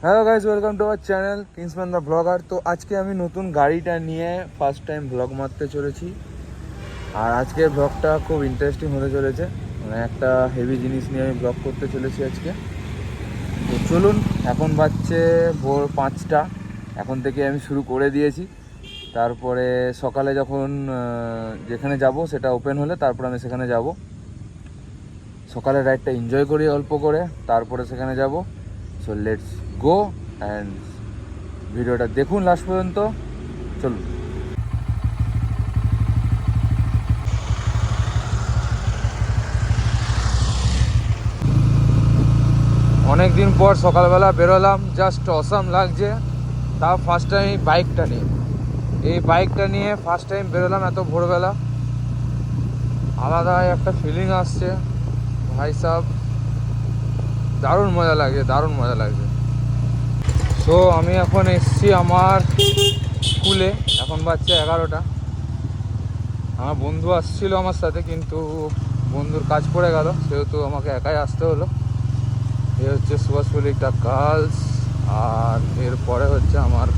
Hello guys, welcome to our channel Kingsman the blogger. তো আজকে আমি নতুন গাড়িটা নিয়ে ফার্স্ট টাইম ব্লগ মারতে চলেছি। আর আজকের ব্লগটা খুব ইন্টারেস্টিং হতে চলেছে, মানে একটা হেভি জিনিস নিয়ে আমি ব্লগ করতে চলেছি আজকে। তো চলুন, এখন বাজছে ভোর 5টা। এখন থেকে আমি শুরু করে দিয়েছি। তারপরে সকালে যখন যেখানে যাব সেটা ওপেন হলে তারপর আমি সেখানে যাব। সকালের রাইডটা এনজয় করি অল্প করে, তারপরে সেখানে যাব। সো লেটস গো অ্যান্ড ভিডিওটা দেখুন লাস্ট পর্যন্ত। চলুন। অনেক দিন পর সকালবেলা বেরোলাম, জাস্ট অসাম লাগছে। তাও ফার্স্ট টাইম এই বাইকটা নিয়ে ফার্স্ট টাইম বেরোলাম এত ভোরবেলা। আলাদা একটা ফিলিং আসছে ভাই সাহেব, দারুণ মজা লাগছে। সো আমি এখন এসছি আমার স্কুলে, এখন বাজছে 11টা। আমার বন্ধু আসছিল আমার সাথে, কিন্তু বন্ধুর কাজ পড়ে গেল, সেহেতু আমাকে একাই আসতে হলো। এ হচ্ছে সুভাষ পল্লিটা গার্লস, আর এরপরে হচ্ছে আমার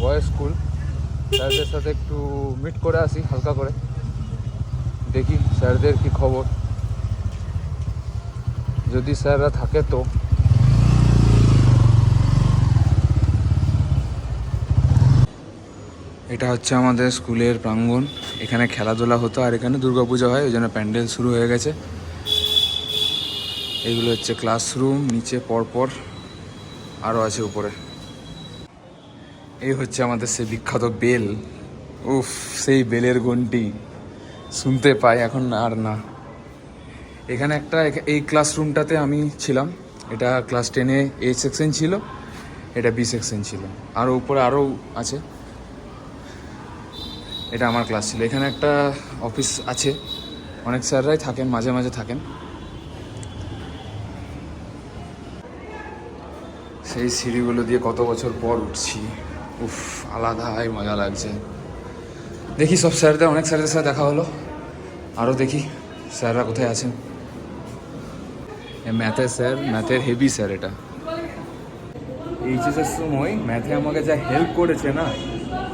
বয়েজ স্কুল। স্যারদের সাথে একটু মিট করে আসি হালকা করে, দেখি স্যারদের কি খবর, যদি স্যাররা থাকে তো। এটা হচ্ছে আমাদের স্কুলের প্রাঙ্গণ, এখানে খেলাধুলা হতো আর এখানে দুর্গাপূজা হয়, ওই জন্য প্যান্ডেল শুরু হয়ে গেছে। এইগুলো হচ্ছে ক্লাসরুম, নিচে পরপর আরও আছে উপরে। এই হচ্ছে আমাদের সেই বিখ্যাত বেল। উফ, সেই বেলের ঘন্টি শুনতে পাই এখন আর না। এখানে একটা, এই ক্লাসরুমটাতে আমি ছিলাম। এটা ক্লাস 10-এ A সেকশন ছিল, এটা B সেকশন ছিল, আর উপরে আরও আছে। এটা আমার ক্লাস ছিল। এখানে একটা অফিস আছে, অনেক স্যাররাই থাকেন, মাঝে মাঝে থাকেন। সেই সিঁড়িগুলো দিয়ে কত বছর পর উঠছি, উফ, আলাদাই মজা লাগছে। দেখি সব স্যারদের, অনেক স্যারদের সাথে দেখা হলো, আরও দেখি স্যাররা কোথায় আছেন। ম্যাথের স্যার, ম্যাথের হেভি স্যার এটা। এইচএসের সময় ম্যাথে আমাকে যা হেল্প করেছে না,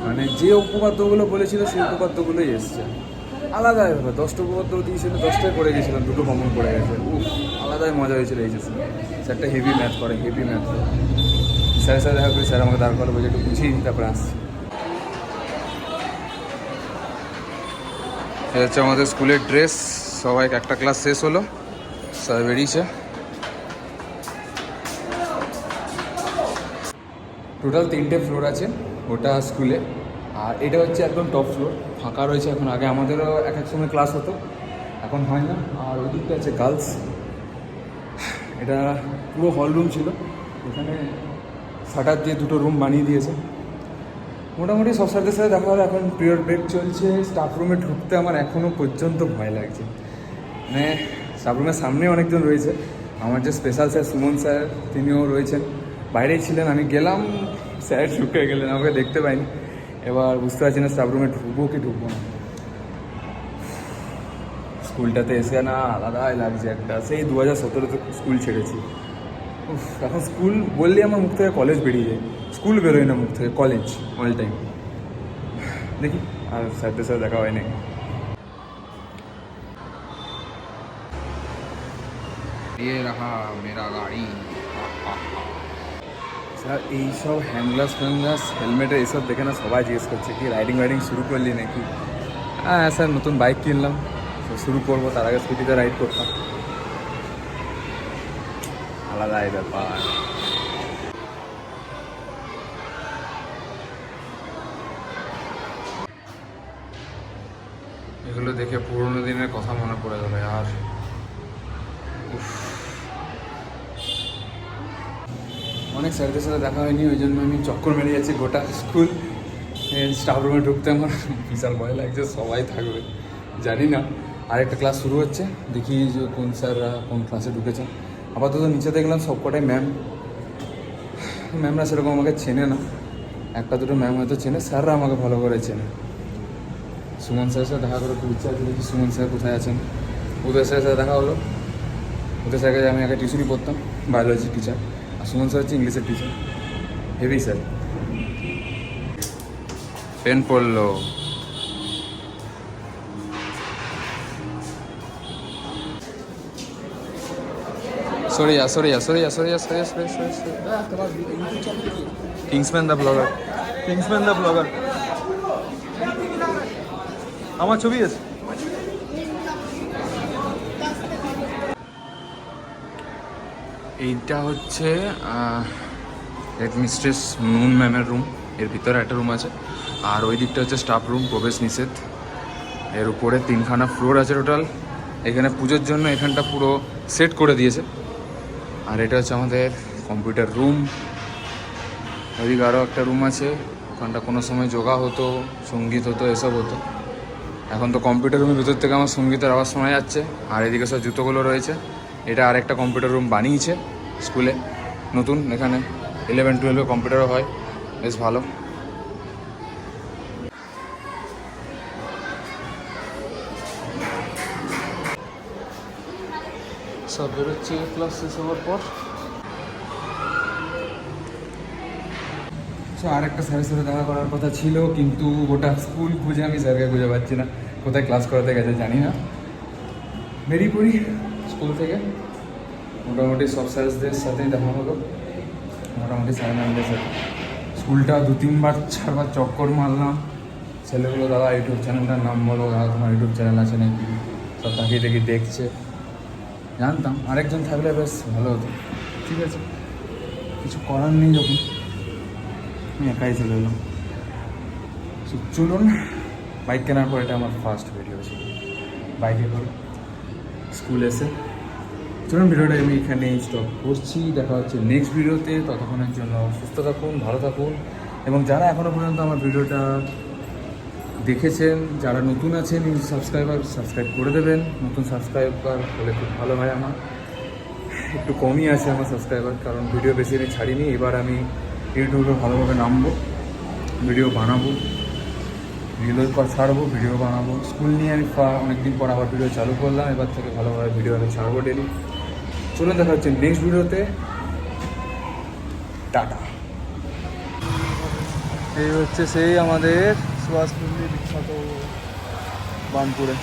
মানে যে উপপাদ্যগুলো বলেছিল সেই উপপাদ্যগুলোই এসছে। আলাদাই ব্যাপার, 10টা উপপাদ্য দিয়েছিল, 10টাই করে গেছিলাম, 2টো কমন পড়ে গেছে। আলাদাই মজা হয়েছিল এইচএসে। স্যারটা হেভি ম্যাথ করে। স্যারের সাথে দেখা করি, স্যার আমাকে দাঁড় করাবো, একটু বুঝিয়ে নিই, তারপরে আসছি। এটা হচ্ছে আমাদের স্কুলের ড্রেস। সবাই একটা ক্লাস শেষ হলো, স্যার বেরিয়েছে। টোটাল 3টে ফ্লোর আছে ওটা স্কুলে, আর এটা হচ্ছে একদম টপ ফ্লোর, ফাঁকা রয়েছে এখন। আগে আমাদেরও এক এক সময় ক্লাস হতো, এখন হয় না। আর ওই দিকটা আছে গার্লস, এটা পুরো হল রুম ছিল, এখানে শাটার দিয়ে 2টো রুম বানিয়ে দিয়েছে। মোটামুটি সব স্যারদের সাথে দেখা হলো। এখন পিরিয়ড ব্রেক চলছে। স্টাফ রুমে ঢুকতে আমার এখনও পর্যন্ত ভয় লাগছে, মানে স্টাফ রুমের সামনে অনেকজন রয়েছে। আমার যে স্পেশাল স্যার সুমন স্যার, তিনিও রয়েছেন, বাইরেই ছিলেন। আমি গেলাম, স্যার ঢুকে গেলেন, আমাকে দেখতে পাইনি। এবার বুঝতে পারছি না স্টাফ রুমে ঢুকবো কি ঢুকবো না। স্কুলটাতে এসে না আলাদাই লাগছে একটা, সেই 2017-তে স্কুল ছেড়েছি। এখন স্কুল বললেই আমার মুখ থেকে কলেজ বেরিয়ে যায়, স্কুল বেরোয় না মুখ থেকে, কলেজ অল টাইম। দেখি, আর স্যারদের সাথে দেখা হয়নি। ये रहा मेरा गाड़ी। স্যার এইসব হ্যান্ডগ্লাস হেলমেটে এইসব দেখে না সবাই জিজ্ঞেস করছে কি রাইডিং শুরু করলি নাকি। হ্যাঁ স্যার, নতুন বাইক কিনলাম, তো শুরু করবো। তার আগে স্কুটিতে রাইড করতাম, আলাদাই ব্যাপার। এগুলো দেখে পুরোনো দিনের কথা মনে পড়ে গেল আর। অনেক স্যারদের সাথে দেখা হয়নি, ওই জন্য আমি চক্কর মেরে যাচ্ছি গোটা স্কুল। স্টাফ রুমে ঢুকতে আমার বিশাল ভয় লাগছে, সবাই থাকবে জানি না। আরেকটা ক্লাস শুরু হচ্ছে, দেখি যে কোন স্যাররা কোন ক্লাসে ঢুকেছেন। আপাতত নিচে দেখলাম সবকটাই ম্যামরা সেরকম আমাকে চেনে না, একটা দুটো ম্যাম হয়তো চেনে, স্যাররা আমাকে ভালো করে চেনে। সুমন স্যারের সাথে দেখা করে খুব ইচ্ছা আছে, দেখি সুমন স্যার কোথায় আছেন। উদয় স্যারের সাথে দেখা হলো। উদয় স্যারকে আমি আগে টিউশনই পড়তাম, বায়োলজি টিচার। আর সুমন স্যার হচ্ছে ইংলিশের টিচার, হেভি স্যার। পেন পড়লো। সরিয়া সরিয়া সরিয়া সরিয়া সরিয়া সরিয়া সরিয়া Kingsman the blogger, Kingsman the blogger. আমার ছবি আছে। এইটা হচ্ছে হেডমিস্ট্রেস নুন ম্যামের রুম, এর ভিতরে একটা রুম আছে। আর ওই দিকটা হচ্ছে স্টাফ রুম, প্রবেশ নিষেধ। এর উপরে 3খানা ফ্লোর আছে টোটাল। এখানে পুজোর জন্য এখানটা পুরো সেট করে দিয়েছে। আর এটা হচ্ছে আমাদের কম্পিউটার রুম। ওইদিকে আরও একটা রুম আছে, ওখানটা কোনো সময় যোগা হতো, সঙ্গীত হতো, এসব হতো। এখন তো কম্পিউটার রুমের ভিতর থেকে আমার সঙ্গীতের আওয়াজ শোনা যাচ্ছে। আর এদিকে সব জুতোগুলো রয়েছে। এটা আরেকটা কম্পিউটার রুম বানিয়েছে স্কুলে নতুন, এখানে 11-12 কম্পিউটারও হয়, বেশ ভালো। সব বেরোচ্ছে ক্লাস শেষ হওয়ার পর। আর একটা স্যারের সাথে দেখা করার কথা ছিল, কিন্তু গোটা স্কুল খুঁজে আমি স্যারকে খুঁজে পাচ্ছি না, কোথায় ক্লাস করাতে গেছে জানি না। বেরিয়ে পড়ি স্কুল থেকে। মোটামুটি সব স্যারদের সাথেই দেখা হলো, মোটামুটি স্যার ম্যামদের সাথে। স্কুলটা 2-3-4বার চক্কর মারলাম। ছেলেগুলো, দাদা ইউটিউব চ্যানেলটার নাম বলো, দাদা তোমার ইউটিউব চ্যানেল আছে নাকি, সব তাকিয়ে দেখি দেখছে। জানতাম আরেকজন থাকলে বেশ ভালো হতো, ঠিক আছে কিছু করার নেই যখন, আমি একাই চলে এলাম। চলুন, বাইক কেনার পর এটা আমার ফার্স্ট ভিডিও ছিল বাইকে করে স্কুল এসে। চলুন ভিডিওটা আমি এখানেই স্টপ করছি, দেখা হচ্ছে নেক্সট ভিডিওতে। ততক্ষণের জন্য সুস্থ থাকুন, ভালো থাকুন, এবং যারা এখনও পর্যন্ত আমার ভিডিওটা দেখেছেন, যারা নতুন আছেন সাবস্ক্রাইব করে দেবেন। নতুন সাবস্ক্রাইবার হলে খুব ভালো হয়। আমার একটু কমই আছে আমার সাবস্ক্রাইবার, কারণ ভিডিও বেশি আমি ছাড়িনি। এবার আমি ইউটিউবে ভালোভাবে নামবো, ভিডিও বানাবো, রিলও ছাড়বো, ভিডিও বানাবো। স্কুল নিয়ে আমি অনেকদিন পর আবার ভিডিও চালু করলাম, এবার থেকে ভালোভাবে ভিডিও আমি ছাড়বো ডেলি। চলুন, দেখা হচ্ছে নেক্সট ভিডিওতে। টাটা। এই হচ্ছে সেই আমাদের সুভাষপল্লী বিখ্যাত বার্নপুরে।